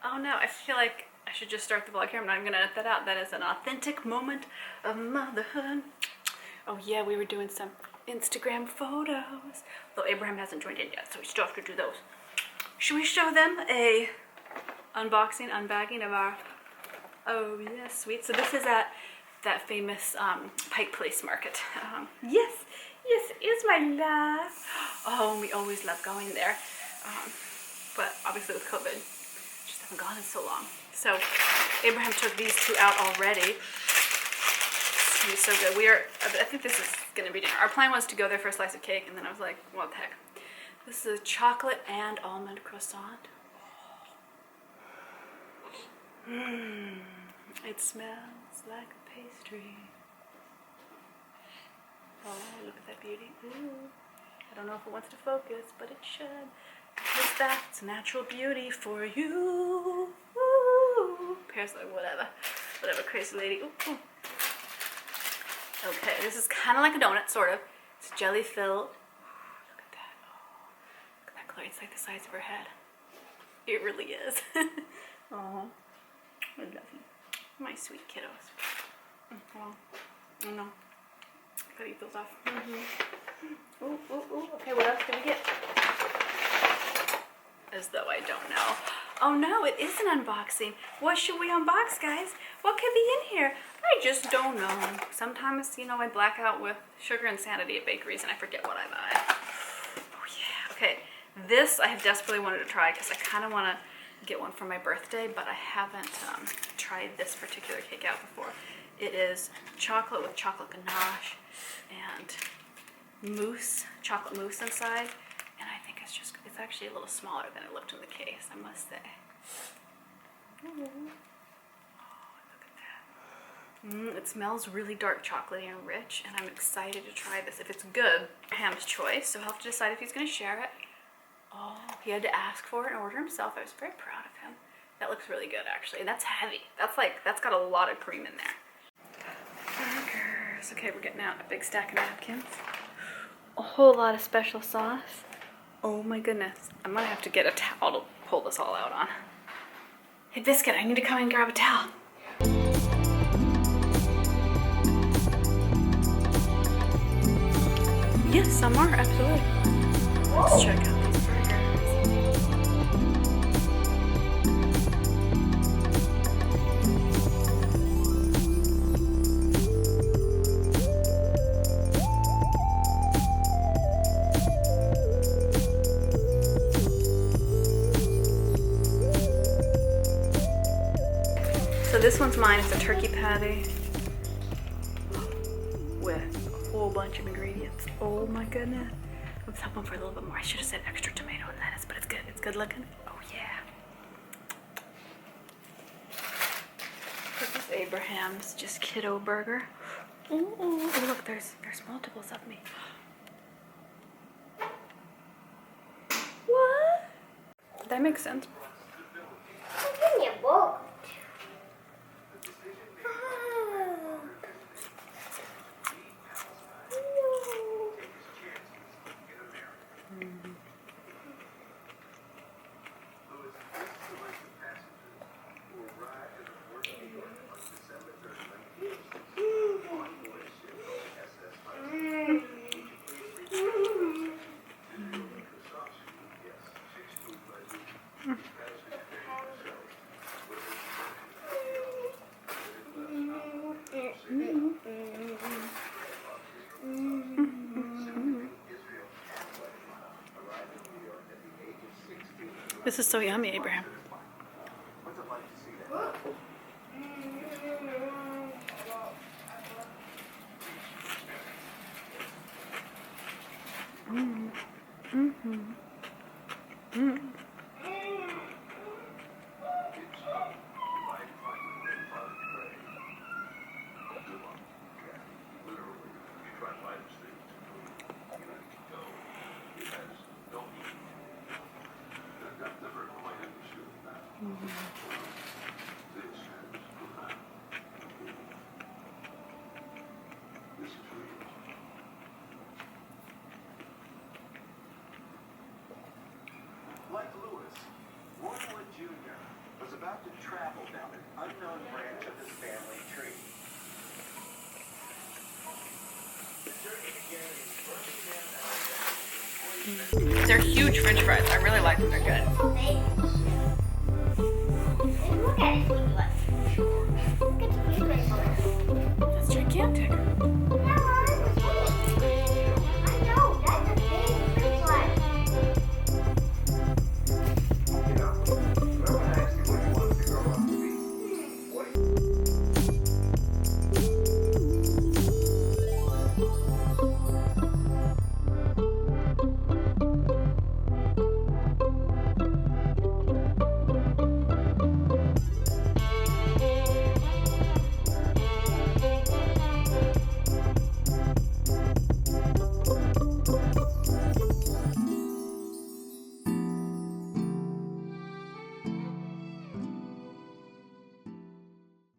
Oh no, I feel like I should just start the vlog here. I'm not even gonna edit that out. That is an authentic moment of motherhood. Oh yeah, we were doing some Instagram photos. Though Abraham hasn't joined in yet, so we still have to do those. Should we show them a unboxing, unbagging of our, oh yes, sweet. So this is at that famous Pike Place market. Yes, yes, it is my love. Oh, and we always love going there. But obviously with COVID, just haven't gone in so long. So Abraham took these two out already. It's gonna be so good. I think this is gonna be dinner. Our plan was to go there for a slice of cake, and then I was like, what the heck. This is a chocolate and almond croissant. It smells like a pastry. Oh, look at that beauty. Ooh. I don't know if it wants to focus, but it should. Because that's natural beauty for you. Ooh. Pear's like, whatever, crazy lady. Ooh, ooh. Okay, this is kind of like a donut, sort of. It's jelly filled. Look at that. Oh, look at that, Chloe. It's like the size of her head. It really is. Oh, I love you. My sweet kiddos. Oh no. Gotta eat those off. Ooh, ooh, ooh. Okay, what else did we get? As though I don't know. Oh no, it is an unboxing. What should we unbox, guys? What could be in here? I just don't know. Sometimes, you know, I black out with sugar insanity at bakeries and I forget what I buy. Oh yeah. Okay, this I have desperately wanted to try because I kind of want to get one for my birthday, but I haven't tried this particular cake out before. It is chocolate with chocolate ganache and mousse, chocolate mousse inside, and I think it's actually a little smaller than it looked in the case, I must say. Ooh. Oh, look at that. It smells really dark chocolatey and rich, and I'm excited to try this. If it's good, Ham's choice, so he'll have to decide if he's going to share it. Oh, he had to ask for it and order himself. I was very proud of him. That looks really good, actually. And that's heavy. That's got a lot of cream in there. Burgers. Okay, we're getting out a big stack of napkins. A whole lot of special sauce. Oh my goodness. I'm gonna have to get a towel to pull this all out on. Hey, Biscuit, I need to come and grab a towel. Yes, some are, absolutely. Let's check out these burgers. So this one's mine. It's a turkey patty with a whole bunch of ingredients. Oh my goodness. I was hoping for a little bit more. I should have said extra tomato and lettuce, but it's good. It's good looking. Oh yeah. This is Abraham's just kiddo burger. Ooh, oh look, there's multiples of me. What? That makes sense. This is so yummy, Abraham. about to travel down an unknown branch of his family tree. The journey began in Birmingham, Alabama. They're huge French fries. I really like them. They're good.